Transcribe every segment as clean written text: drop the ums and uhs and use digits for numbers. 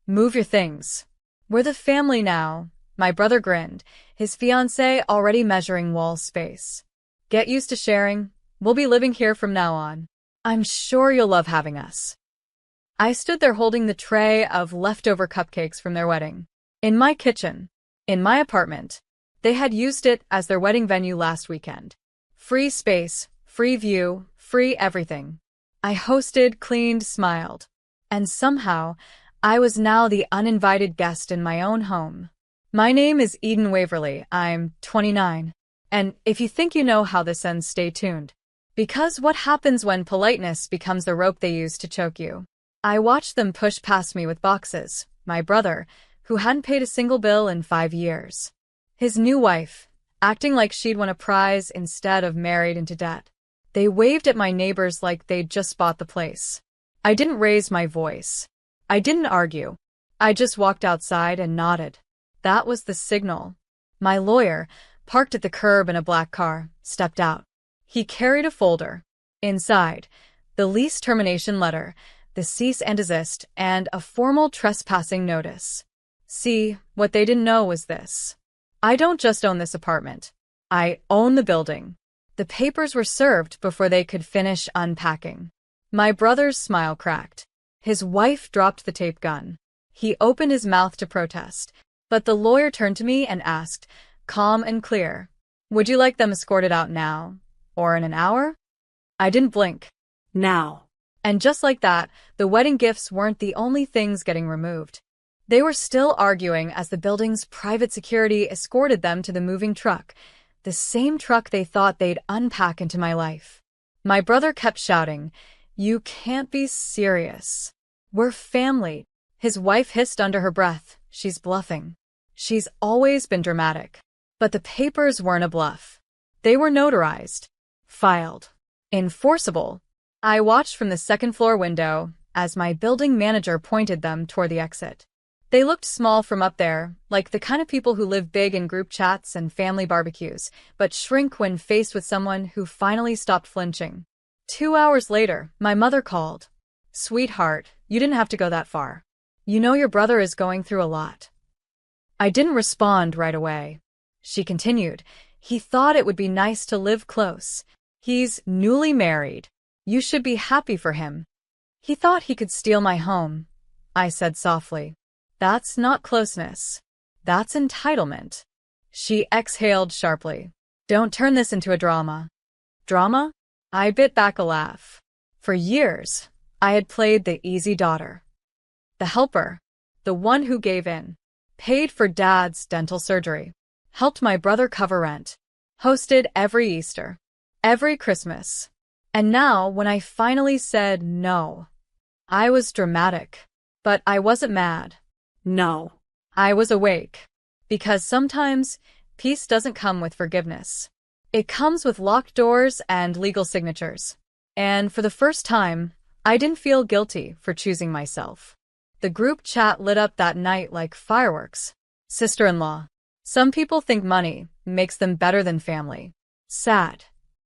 Move your things. We're the family now. My brother grinned, his fiancée already measuring wall space. Get used to sharing. We'll be living here from now on. I'm sure you'll love having us. I stood there holding the tray of leftover cupcakes from their wedding. In my kitchen. In my apartment. They had used it as their wedding venue last weekend. Free space, free view, free everything. I hosted, cleaned, smiled. And somehow, I was now the uninvited guest in my own home. My name is Eden Waverly. I'm 29. And if you think you know how this ends, stay tuned. Because what happens when politeness becomes the rope they use to choke you? I watched them push past me with boxes. My brother, who hadn't paid a single bill in 5 years. His new wife, acting like she'd won a prize instead of married into debt. They waved at my neighbors like they'd just bought the place. I didn't raise my voice. I didn't argue. I just walked outside and nodded. That was the signal. My lawyer, parked at the curb in a black car, stepped out. He carried a folder. Inside, the lease termination letter, the cease and desist, and a formal trespassing notice. See, what they didn't know was this. I don't just own this apartment. I own the building. The papers were served before they could finish unpacking. My brother's smile cracked. His wife dropped the tape gun. He opened his mouth to protest, but the lawyer turned to me and asked, calm and clear, would you like them escorted out now? Or in an hour? I didn't blink. Now. And just like that, the wedding gifts weren't the only things getting removed. They were still arguing as the building's private security escorted them to the moving truck, the same truck they thought they'd unpack into my life. My brother kept shouting, you can't be serious. We're family. His wife hissed under her breath, she's bluffing. She's always been dramatic. But the papers weren't a bluff. They were notarized. Filed. Enforceable. I watched from the second-floor window as my building manager pointed them toward the exit. They looked small from up there, like the kind of people who live big in group chats and family barbecues, but shrink when faced with someone who finally stopped flinching. 2 hours later, my mother called. Sweetheart, you didn't have to go that far. You know your brother is going through a lot. I didn't respond right away. She continued, he thought it would be nice to live close. He's newly married. You should be happy for him. He thought he could steal my home, I said softly. That's not closeness. That's entitlement. She exhaled sharply. Don't turn this into a drama. Drama? I bit back a laugh. For years, I had played the easy daughter. The helper. The one who gave in. Paid for Dad's dental surgery. Helped my brother cover rent. Hosted every Easter. Every Christmas. And now, when I finally said no, I was dramatic. But I wasn't mad. No. I was awake. Because sometimes, peace doesn't come with forgiveness. It comes with locked doors and legal signatures. And for the first time, I didn't feel guilty for choosing myself. The group chat lit up that night like fireworks. Sister-in-law. Some people think money makes them better than family. Sad.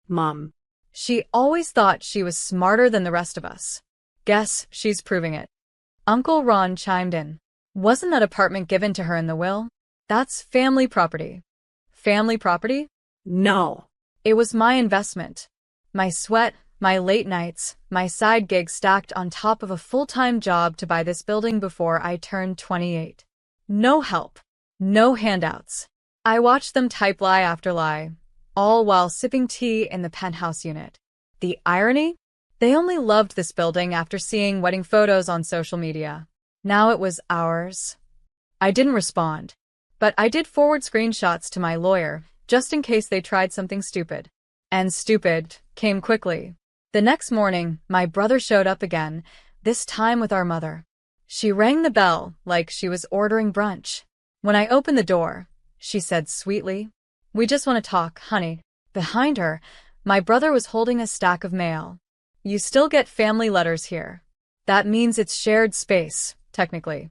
Mom. She always thought she was smarter than the rest of us. Guess she's proving it. Uncle Ron chimed in. Wasn't that apartment given to her in the will? That's family property. Family property? No. It was my investment. My sweat, my late nights, my side gigs stacked on top of a full-time job to buy this building before I turned 28. No help. No handouts. I watched them type lie after lie, all while sipping tea in the penthouse unit. The irony? They only loved this building after seeing wedding photos on social media. Now it was ours. I didn't respond, but I did forward screenshots to my lawyer, just in case they tried something stupid. And stupid came quickly. The next morning, my brother showed up again, this time with our mother. She rang the bell like she was ordering brunch. When I opened the door, she said sweetly, "We just want to talk, honey." Behind her, my brother was holding a stack of mail. You still get family letters here. That means it's shared space, technically.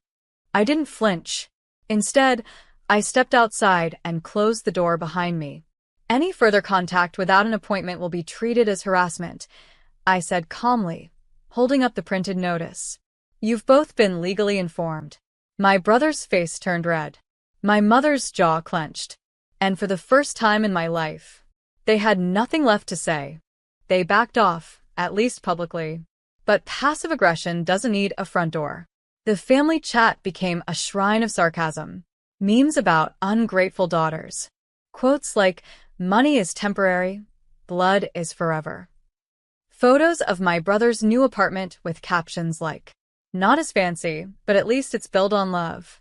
I didn't flinch. Instead, I stepped outside and closed the door behind me. Any further contact without an appointment will be treated as harassment, I said calmly, holding up the printed notice. You've both been legally informed. My brother's face turned red. My mother's jaw clenched. And for the first time in my life, they had nothing left to say. They backed off, at least publicly. But passive aggression doesn't need a front door. The family chat became a shrine of sarcasm. Memes about ungrateful daughters. Quotes like, "Money is temporary, blood is forever." Photos of my brother's new apartment with captions like, "Not as fancy, but at least it's built on love."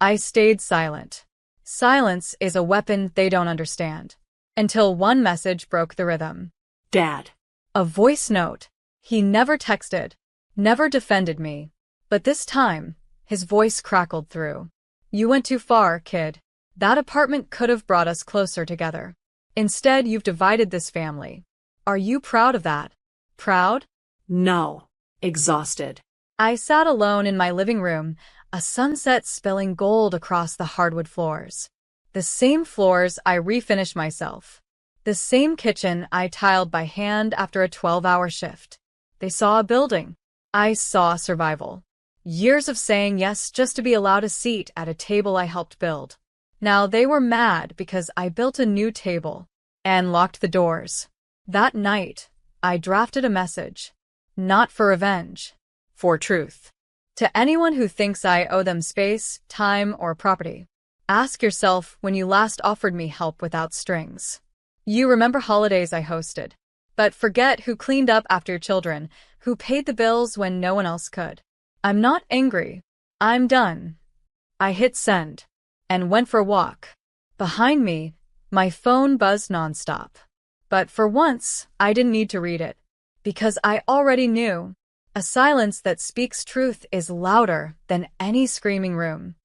I stayed silent. Silence is a weapon they don't understand. Until one message broke the rhythm. Dad. A voice note. He never texted, never defended me. But this time, his voice crackled through. "You went too far, kid. That apartment could have brought us closer together. Instead, you've divided this family. Are you proud of that? Proud?" No. Exhausted. I sat alone in my living room, a sunset spilling gold across the hardwood floors. The same floors I refinished myself. The same kitchen I tiled by hand after a 12-hour shift. They saw a building. I saw survival. Years of saying yes just to be allowed a seat at a table I helped build. Now they were mad because I built a new table and locked the doors. That night, I drafted a message. Not for revenge. For truth. To anyone who thinks I owe them space, time, or property, ask yourself when you last offered me help without strings. You remember holidays I hosted, but forget who cleaned up after your children, who paid the bills when no one else could. I'm not angry. I'm done. I hit send and went for a walk. Behind me, my phone buzzed nonstop. But for once, I didn't need to read it, because I already knew. A silence that speaks truth is louder than any screaming room.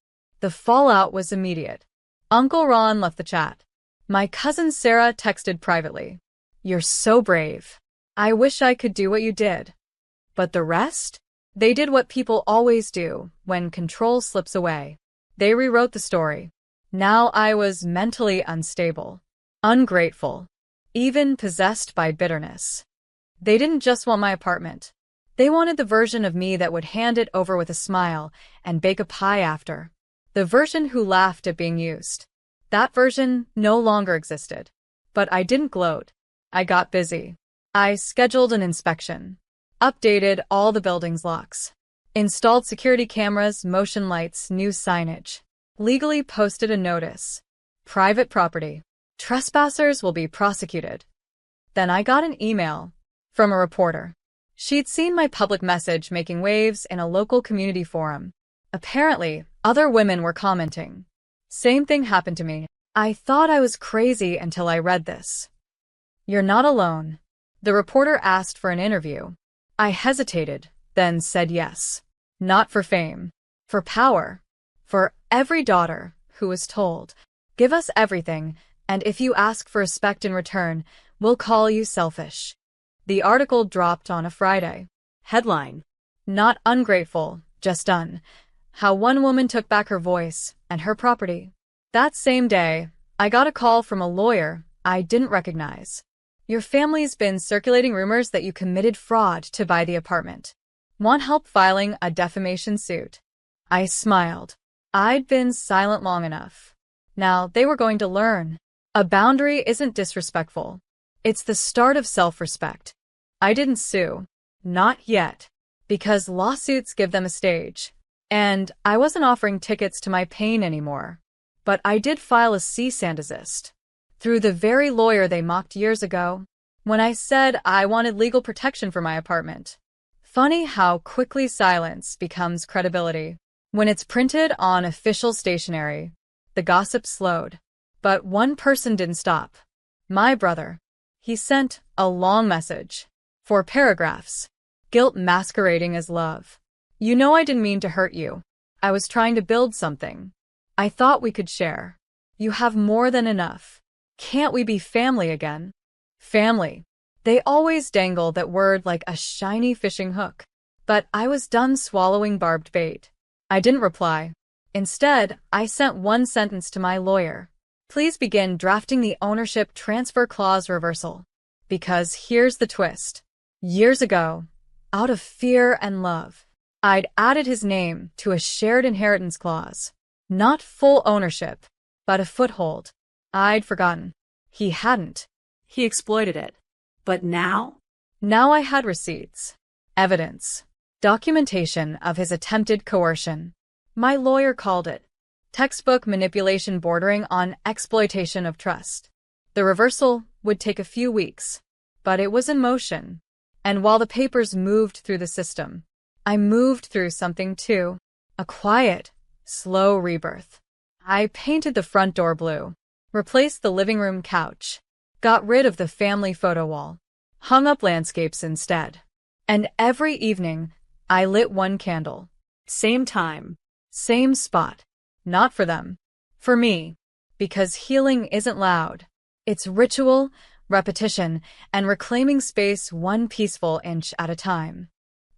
The fallout was immediate. Uncle Ron left the chat. My cousin Sarah texted privately. "You're so brave. I wish I could do what you did." But the rest? They did what people always do when control slips away. They rewrote the story. Now I was mentally unstable, ungrateful, even possessed by bitterness. They didn't just want my apartment. They wanted the version of me that would hand it over with a smile and bake a pie after. The version who laughed at being used. That version no longer existed. But I didn't gloat. I got busy. I scheduled an inspection. Updated all the building's locks. Installed security cameras, motion lights, new signage. Legally posted a notice. Private property. Trespassers will be prosecuted. Then I got an email from a reporter. She'd seen my public message making waves in a local community forum. Apparently, other women were commenting. Same thing happened to me. I thought I was crazy until I read this. "You're not alone." The reporter asked for an interview. I hesitated, then said yes. Not for fame. For power. For every daughter who was told, "Give us everything, and if you ask for respect in return, we'll call you selfish." The article dropped on a Friday. Headline: Not ungrateful, just done. How one woman took back her voice and her property. That same day, I got a call from a lawyer I didn't recognize. "Your family's been circulating rumors that you committed fraud to buy the apartment. Want help filing a defamation suit?" I smiled. I'd been silent long enough. Now they were going to learn. A boundary isn't disrespectful. It's the start of self-respect. I didn't sue. Not yet. Because lawsuits give them a stage. And I wasn't offering tickets to my pain anymore. But I did file a cease and desist. Through the very lawyer they mocked years ago, when I said I wanted legal protection for my apartment. Funny how quickly silence becomes credibility. When it's printed on official stationery, the gossip slowed. But one person didn't stop. My brother. He sent a long message. 4 paragraphs. Guilt masquerading as love. "You know I didn't mean to hurt you. I was trying to build something. I thought we could share. You have more than enough. Can't we be family again?" Family. They always dangle that word like a shiny fishing hook. But I was done swallowing barbed bait. I didn't reply. Instead, I sent one sentence to my lawyer. "Please begin drafting the ownership transfer clause reversal." Because here's the twist. Years ago, out of fear and love, I'd added his name to a shared inheritance clause. Not full ownership, but a foothold. I'd forgotten. He hadn't. He exploited it. But now? Now I had receipts, evidence, documentation of his attempted coercion. My lawyer called it textbook manipulation bordering on exploitation of trust. The reversal would take a few weeks, but it was in motion. And while the papers moved through the system, I moved through something too. A quiet, slow rebirth. I painted the front door blue, replaced the living room couch, got rid of the family photo wall, hung up landscapes instead. And every evening, I lit one candle. Same time. Same spot. Not for them. For me. Because healing isn't loud. It's ritual, repetition, and reclaiming space one peaceful inch at a time.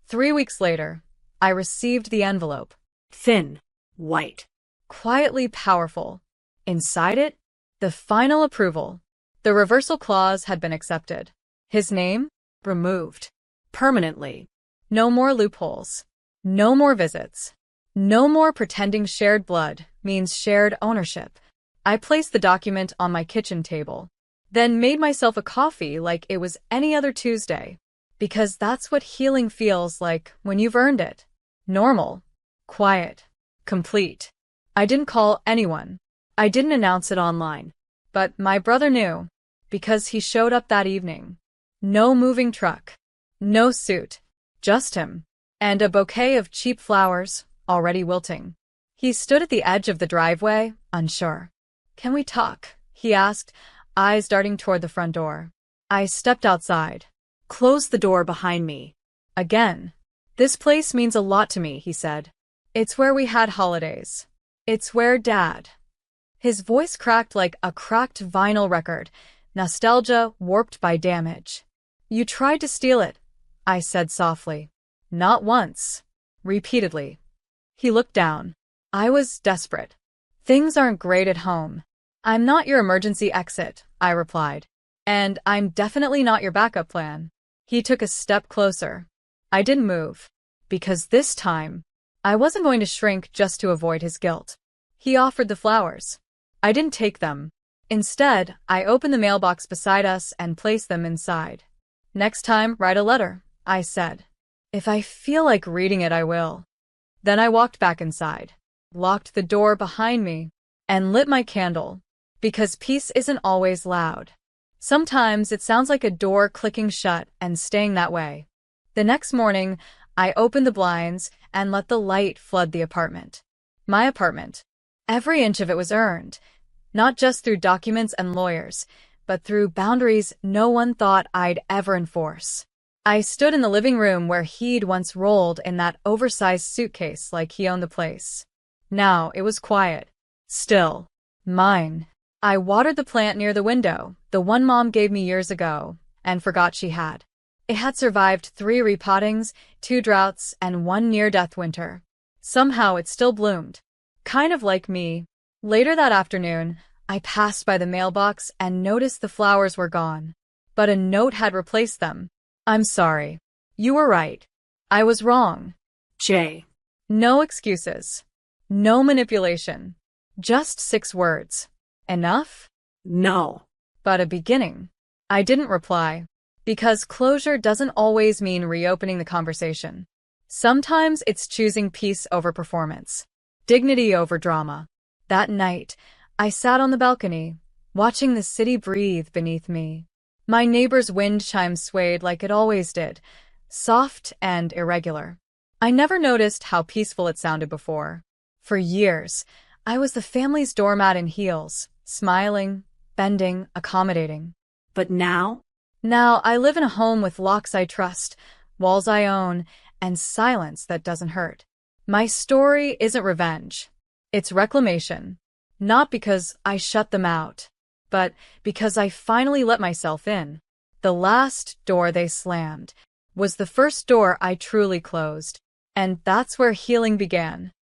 3 weeks later, I received the envelope. Thin. White. Quietly powerful. Inside it, the final approval. The reversal clause had been accepted. His name? Removed. Permanently. No more loopholes. No more visits. No more pretending shared blood means shared ownership. I placed the document on my kitchen table, then made myself a coffee like it was any other Tuesday. Because that's what healing feels like when you've earned it. Normal. Quiet. Complete. I didn't call anyone. I didn't announce it online. But my brother knew, because he showed up that evening. No moving truck. No suit. Just him. And a bouquet of cheap flowers, already wilting. He stood at the edge of the driveway, unsure. "Can we talk?" he asked, eyes darting toward the front door. I stepped outside. Closed the door behind me. Again. "This place means a lot to me," he said. "It's where we had holidays. It's where Dad." His voice cracked like a cracked vinyl record, nostalgia warped by damage. "You tried to steal it," I said softly. "Not once. Repeatedly." He looked down. I was desperate. "Things aren't great at home." "I'm not your emergency exit," I replied. "And I'm definitely not your backup plan." He took a step closer. I didn't move. Because this time, I wasn't going to shrink just to avoid his guilt. He offered the flowers. I didn't take them. Instead, I opened the mailbox beside us and placed them inside. "Next time, write a letter," I said. "If I feel like reading it, I will." Then I walked back inside, locked the door behind me, and lit my candle. Because peace isn't always loud. Sometimes it sounds like a door clicking shut and staying that way. The next morning, I opened the blinds and let the light flood the apartment. My apartment. Every inch of it was earned, not just through documents and lawyers, but through boundaries no one thought I'd ever enforce. I stood in the living room where he'd once rolled in that oversized suitcase like he owned the place. Now it was quiet. Still. Mine. I watered the plant near the window, the one Mom gave me years ago, and forgot she had. It had survived 3 repottings, 2 droughts, and 1 near-death winter. Somehow it still bloomed. Kind of like me. Later that afternoon, I passed by the mailbox and noticed the flowers were gone. But a note had replaced them. "I'm sorry. You were right. I was wrong." J. No excuses. No manipulation. Just 6 words. Enough? No. But a beginning. I didn't reply. Because closure doesn't always mean reopening the conversation. Sometimes it's choosing peace over performance. Dignity over drama. That night, I sat on the balcony, watching the city breathe beneath me. My neighbor's wind chime swayed like it always did, soft and irregular. I never noticed how peaceful it sounded before. For years, I was the family's doormat in heels, smiling, bending, accommodating. But now? Now I live in a home with locks I trust, walls I own, and silence that doesn't hurt. My story isn't revenge. It's reclamation. Not because I shut them out, but because I finally let myself in. The last door they slammed was the first door I truly closed, and that's where healing began.